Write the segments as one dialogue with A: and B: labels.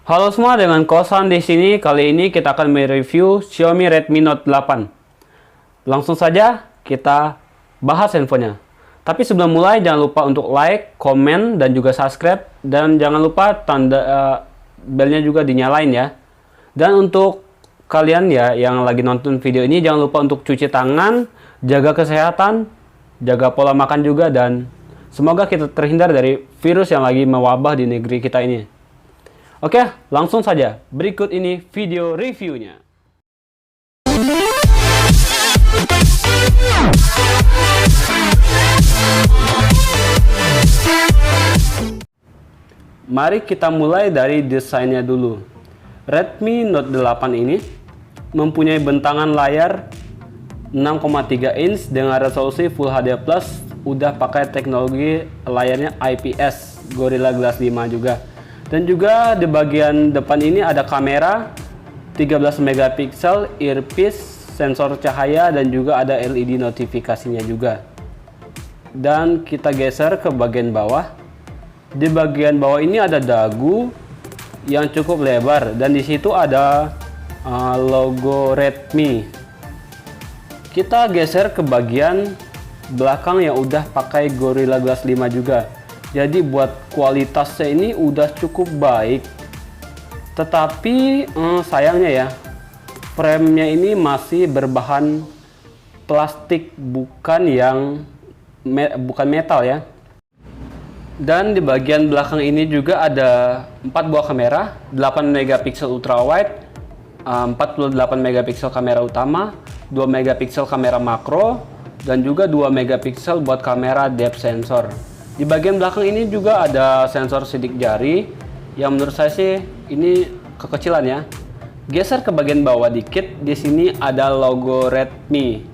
A: Halo semua, dengan Kosan di sini. Kali ini kita akan mereview Xiaomi Redmi Note 8. Langsung saja kita bahas handphonenya. Tapi sebelum mulai jangan lupa untuk like, komen, dan juga subscribe, dan jangan lupa tanda belnya juga dinyalain ya. Dan untuk kalian ya yang lagi nonton video ini, jangan lupa untuk cuci tangan, jaga kesehatan, jaga pola makan juga, dan semoga kita terhindar dari virus yang lagi mewabah di negeri kita ini. Oke, langsung saja. Berikut ini video reviewnya. Mari kita mulai dari desainnya dulu. Redmi Note 8 ini mempunyai bentangan layar 6,3 inch dengan resolusi Full HD+, udah pakai teknologi layarnya IPS Gorilla Glass 5 juga. Dan juga di bagian depan ini ada kamera 13 megapiksel, earpiece, sensor cahaya, dan juga ada LED notifikasinya juga. Dan kita geser ke bagian bawah. Di bagian bawah ini ada dagu yang cukup lebar, dan di situ ada logo Redmi. Kita geser ke bagian belakang yang udah pakai Gorilla Glass 5 juga. Jadi buat kualitasnya ini udah cukup baik. Tetapi sayangnya ya, framenya ini masih berbahan plastik, bukan metal ya. Dan di bagian belakang ini juga ada 4 buah kamera, 8 megapiksel ultra wide, 48 megapiksel kamera utama, 2 megapiksel kamera makro, dan juga 2 megapiksel buat kamera depth sensor. Di bagian belakang ini juga ada sensor sidik jari yang menurut saya sih ini kekecilan ya. Geser ke bagian bawah dikit, di sini ada logo Redmi.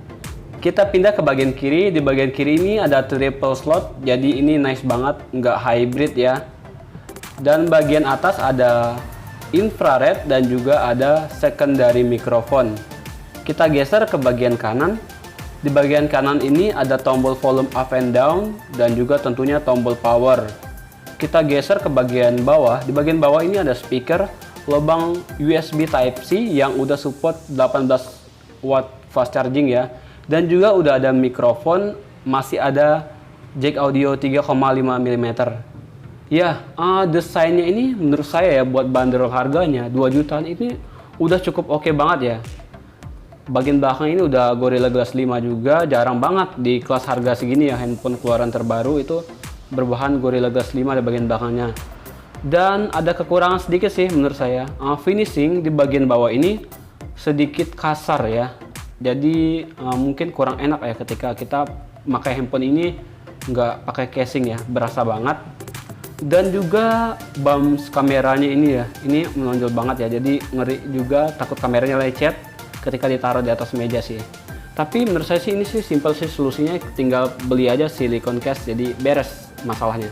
A: Kita pindah ke bagian kiri. Di bagian kiri ini ada triple slot, jadi ini nice banget, nggak hybrid ya. Dan bagian atas ada infrared dan juga ada secondary microphone. Kita geser ke bagian kanan. Di bagian kanan ini ada tombol volume up and down dan juga tentunya tombol power. Kita geser ke bagian bawah. Di bagian bawah ini ada speaker, lubang USB Type-C yang udah support 18 watt fast charging ya. Dan juga udah ada mikrofon, masih ada jack audio 3,5 mm. Ya, desainnya ini menurut saya ya buat bandrol harganya 2 jutaan ini udah cukup oke banget ya. Bagian belakang ini udah Gorilla Glass 5 juga, jarang banget di kelas harga segini ya handphone keluaran terbaru itu berbahan Gorilla Glass 5 di bagian belakangnya. Dan ada kekurangan sedikit sih menurut saya, finishing di bagian bawah ini sedikit kasar ya. Jadi mungkin kurang enak ya ketika kita pakai handphone ini nggak pakai casing ya, berasa banget. Dan juga bumps kameranya ini ya, ini menonjol banget ya, jadi ngeri juga, takut kameranya lecet ketika ditaruh di atas meja sih. Tapi menurut saya sih ini sih simple sih solusinya, tinggal beli aja silicone case jadi beres masalahnya.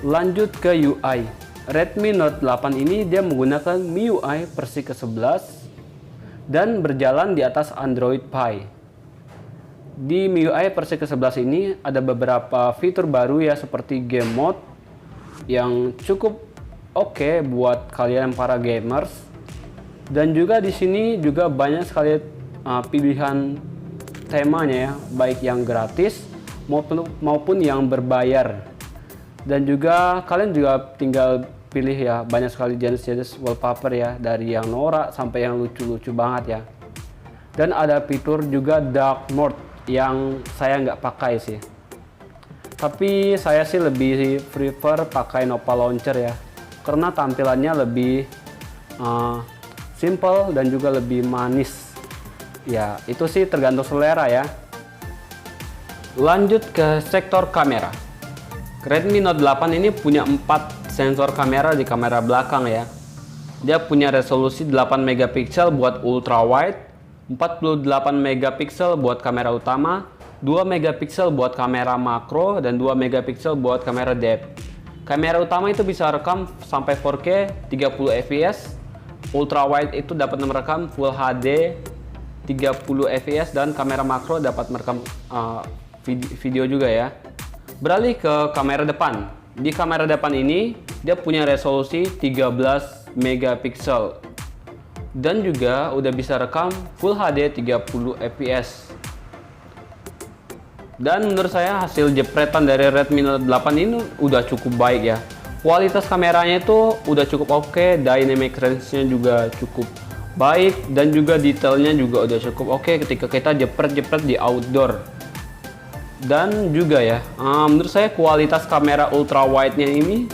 A: Lanjut ke UI. Redmi Note 8 ini dia menggunakan MIUI versi ke-11 dan berjalan di atas Android Pie. Di MIUI versi ke-11 ini ada beberapa fitur baru ya, seperti game mode yang cukup oke buat kalian para gamers. Dan juga di sini juga banyak sekali pilihan temanya ya, baik yang gratis maupun yang berbayar. Dan juga kalian juga tinggal pilih ya, banyak sekali jenis-jenis wallpaper ya, dari yang norak sampai yang lucu-lucu banget ya. Dan ada fitur juga dark mode yang saya nggak pakai sih. Tapi saya sih lebih prefer pakai Nova Launcher ya, karena tampilannya lebih simple dan juga lebih manis. Ya, itu sih tergantung selera ya. Lanjut ke sektor kamera. Redmi Note 8 ini punya 4 sensor kamera di kamera belakang ya. Dia punya resolusi 8 megapiksel buat ultra wide, 48 megapiksel buat kamera utama, 2 megapiksel buat kamera makro, dan 2 megapiksel buat kamera depth. Kamera utama itu bisa rekam sampai 4K 30 fps. Ultra wide itu dapat merekam Full HD 30 fps, dan kamera makro dapat merekam video juga ya. Beralih ke kamera depan. Di kamera depan ini dia punya resolusi 13 megapiksel dan juga udah bisa rekam Full HD 30 fps. Dan menurut saya hasil jepretan dari Redmi Note 8 ini udah cukup baik ya. Kualitas kameranya itu udah cukup oke, dynamic range-nya juga cukup baik, dan juga detailnya juga udah cukup oke ketika kita jepret-jepret di outdoor. Dan juga ya, menurut saya kualitas kamera ultra wide-nya ini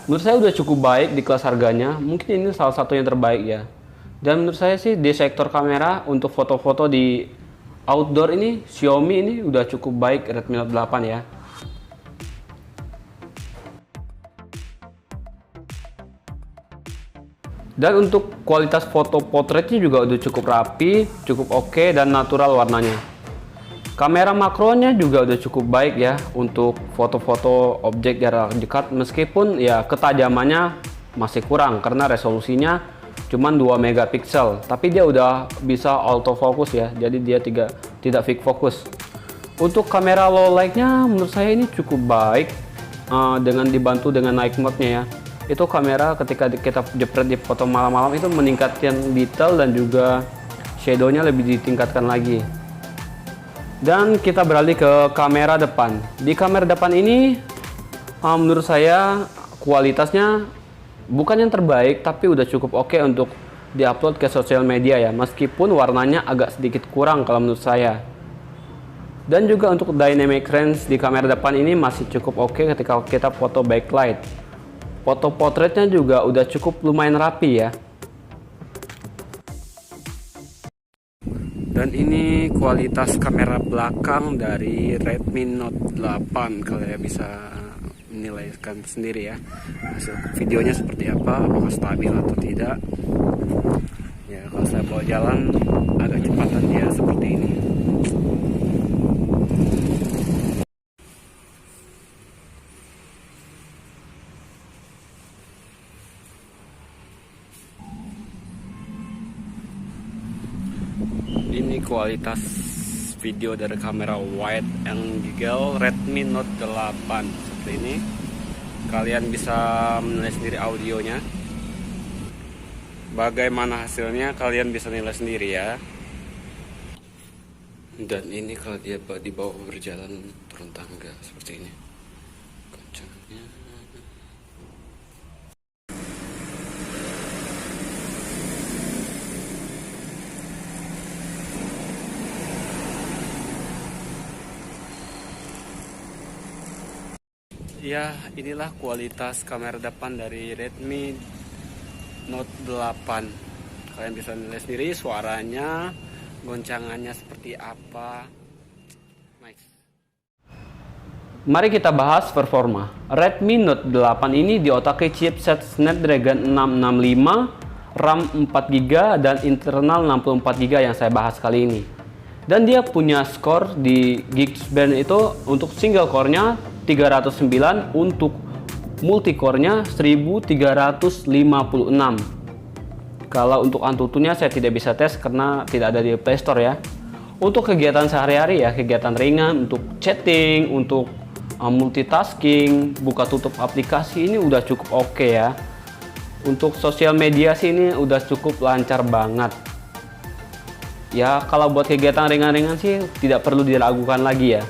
A: menurut saya udah cukup baik di kelas harganya. Mungkin ini salah satu yang terbaik ya. Dan menurut saya sih di sektor kamera untuk foto-foto di outdoor ini Xiaomi ini udah cukup baik Redmi Note 8 ya. Dan untuk kualitas foto potretnya juga udah cukup rapi, cukup oke, dan natural warnanya. Kamera makronya juga udah cukup baik ya untuk foto-foto objek jarak dekat, meskipun ya ketajamannya masih kurang karena resolusinya cuma 2 megapiksel, tapi dia udah bisa autofocus ya, jadi dia tidak fix fokus. Untuk kamera low light-nya menurut saya ini cukup baik, dengan dibantu dengan night mode-nya ya. Itu kamera ketika kita jepret di foto malam-malam itu meningkatkan detail dan juga shadow-nya lebih ditingkatkan lagi. Dan kita beralih ke kamera depan. Di kamera depan ini menurut saya kualitasnya bukan yang terbaik, tapi udah cukup oke untuk diupload ke sosial media ya, meskipun warnanya agak sedikit kurang kalau menurut saya. Dan juga untuk dynamic range di kamera depan ini masih cukup oke ketika kita foto backlight. Foto potretnya juga udah cukup lumayan rapi ya. Dan ini kualitas kamera belakang dari Redmi Note 8. Kalian bisa menilaikan sendiri ya. Hasil videonya seperti apa, apakah stabil atau tidak. Ya, kalau saya bawa jalan agak cepatan dia seperti ini. Ini kualitas video dari kamera wide angle Redmi Note 8 seperti ini. Kalian bisa menilai sendiri audionya. Bagaimana hasilnya kalian bisa nilai sendiri ya. Dan ini kalau dia dibawa berjalan turun tangga seperti ini. Kencangnya. Ya, inilah kualitas kamera depan dari Redmi Note 8. Kalian bisa nilai sendiri suaranya, goncangannya seperti apa. Nice. Mari kita bahas performa. Redmi Note 8 ini diotaki chipset Snapdragon 665, RAM 4GB dan internal 64GB yang saya bahas kali ini. Dan dia punya skor di Geekbench itu untuk single core-nya 309, untuk multicore-nya 1356. Kalau untuk Antutunya saya tidak bisa tes karena tidak ada di Play Store ya. Untuk kegiatan sehari-hari ya, kegiatan ringan, untuk chatting, untuk multitasking, buka tutup aplikasi ini udah cukup oke ya. Untuk sosial media sih ini udah cukup lancar banget. Ya, kalau buat kegiatan ringan-ringan sih tidak perlu diragukan lagi ya.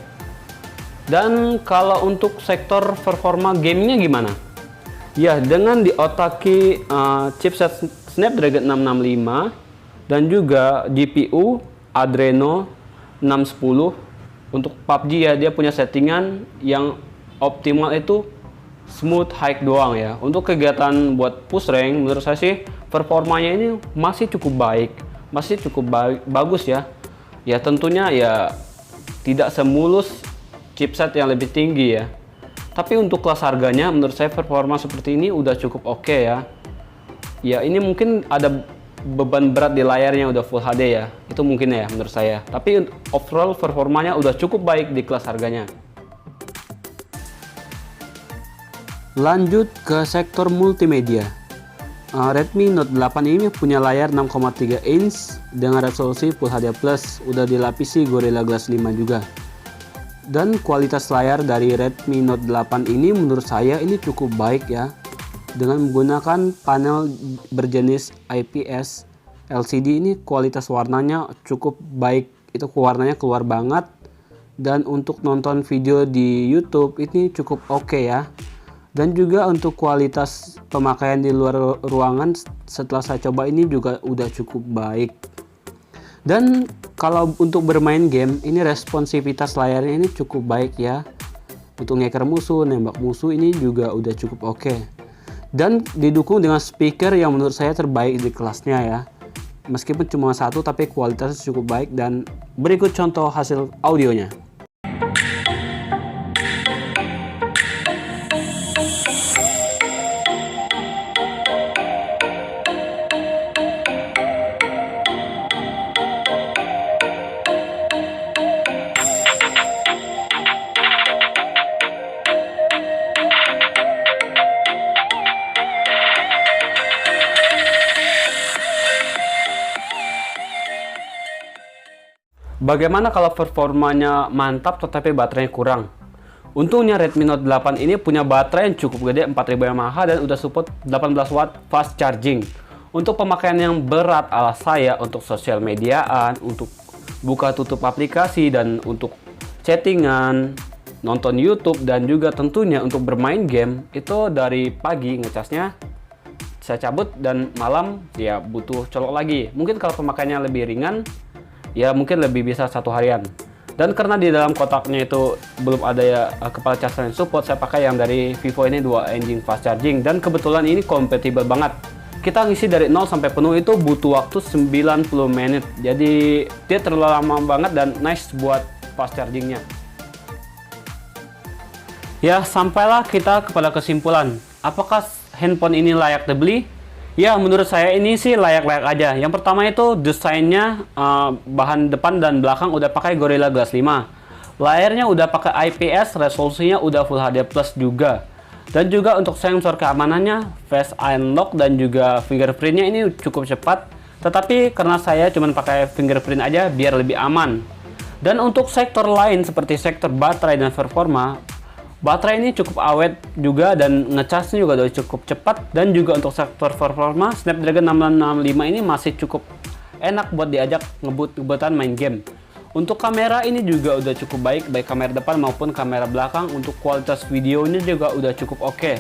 A: Dan kalau untuk sektor performa gamingnya gimana? Ya, dengan diotaki chipset Snapdragon 665 dan juga GPU Adreno 610. Untuk PUBG ya, dia punya settingan yang optimal itu smooth high doang ya. Untuk kegiatan buat push rank menurut saya sih performanya ini masih cukup baik, masih cukup bagus ya. Ya tentunya ya tidak semulus chipset yang lebih tinggi ya. Tapi untuk kelas harganya menurut saya performa seperti ini udah cukup oke ya. Ya ini mungkin ada beban berat di layarnya udah Full HD ya. Itu mungkin ya menurut saya. Tapi overall performanya udah cukup baik di kelas harganya. Lanjut ke sektor multimedia. Redmi Note 8 ini punya layar 6,3 inch dengan resolusi Full HD+, udah dilapisi Gorilla Glass 5 juga. Dan kualitas layar dari Redmi Note 8 ini menurut saya ini cukup baik ya. Dengan menggunakan panel berjenis IPS LCD ini kualitas warnanya cukup baik. Itu warnanya keluar banget. Dan untuk nonton video di YouTube ini cukup oke ya. Dan juga untuk kualitas pemakaian di luar ruangan setelah saya coba ini juga udah cukup baik. Dan kalau untuk bermain game ini responsivitas layarnya ini cukup baik ya. Untuk ngeker musuh, nembak musuh ini juga udah cukup oke. Dan didukung dengan speaker yang menurut saya terbaik di kelasnya ya. Meskipun cuma satu tapi kualitasnya cukup baik, dan berikut contoh hasil audionya. Bagaimana kalau performanya mantap tetapi baterainya kurang? Untungnya Redmi Note 8 ini punya baterai yang cukup gede 4000 mAh dan udah support 18 watt fast charging. Untuk pemakaian yang berat ala saya, untuk sosial mediaan, untuk buka tutup aplikasi, dan untuk chattingan, nonton YouTube, dan juga tentunya untuk bermain game, itu dari pagi ngecasnya saya cabut dan malam ya butuh colok lagi. Mungkin kalau pemakaiannya lebih ringan ya mungkin lebih bisa 1 harian. Dan karena di dalam kotaknya itu belum ada ya kepala casan yang support, saya pakai yang dari Vivo ini 2 engine fast charging, dan kebetulan ini kompatibel banget. Kita ngisi dari 0 sampai penuh itu butuh waktu 90 menit. Jadi dia terlalu lama banget dan nice buat fast chargingnya. Ya, sampailah kita kepada kesimpulan. Apakah handphone ini layak dibeli? Ya, menurut saya ini sih layak-layak aja. Yang pertama itu desainnya, bahan depan dan belakang udah pakai Gorilla Glass 5. Layarnya udah pakai IPS, resolusinya udah Full HD Plus juga. Dan juga untuk sensor keamanannya, Face Unlock dan juga fingerprintnya ini cukup cepat. Tetapi karena saya cuma pakai fingerprint aja biar lebih aman. Dan untuk sektor lain seperti sektor baterai dan performa, baterai ini cukup awet juga dan ngecasnya juga udah cukup cepat. Dan juga untuk sektor performa, Snapdragon 665 ini masih cukup enak buat diajak ngebut-ngebutan main game. Untuk kamera ini juga udah cukup baik kamera depan maupun kamera belakang. Untuk kualitas videonya juga udah cukup oke.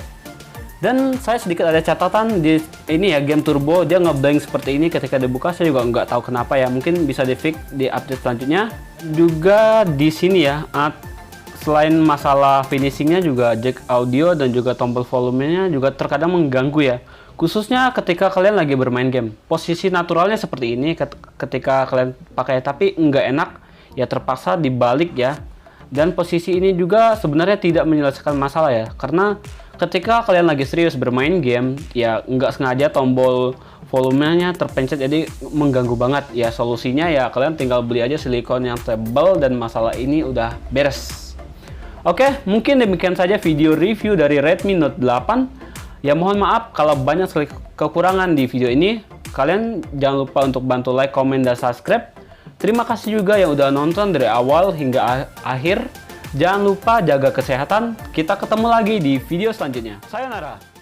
A: Dan saya sedikit ada catatan di ini ya, game turbo dia ngeblank seperti ini ketika dibuka. Saya juga nggak tahu kenapa ya, mungkin bisa di fix di update selanjutnya. Juga di sini ya, selain masalah finishingnya juga jack audio dan juga tombol volumenya juga terkadang mengganggu ya. Khususnya ketika kalian lagi bermain game. Posisi naturalnya seperti ini ketika kalian pakai, tapi nggak enak ya, terpaksa dibalik ya. Dan posisi ini juga sebenarnya tidak menyelesaikan masalah ya. Karena ketika kalian lagi serius bermain game ya nggak sengaja tombol volumenya terpencet, jadi mengganggu banget ya. Solusinya ya kalian tinggal beli aja silikon yang tebal dan masalah ini udah beres. Oke, mungkin demikian saja video review dari Redmi Note 8. Ya mohon maaf kalau banyak sekali kekurangan di video ini. Kalian jangan lupa untuk bantu like, komen, dan subscribe. Terima kasih juga yang udah nonton dari awal hingga akhir. Jangan lupa jaga kesehatan. Kita ketemu lagi di video selanjutnya. Sayonara.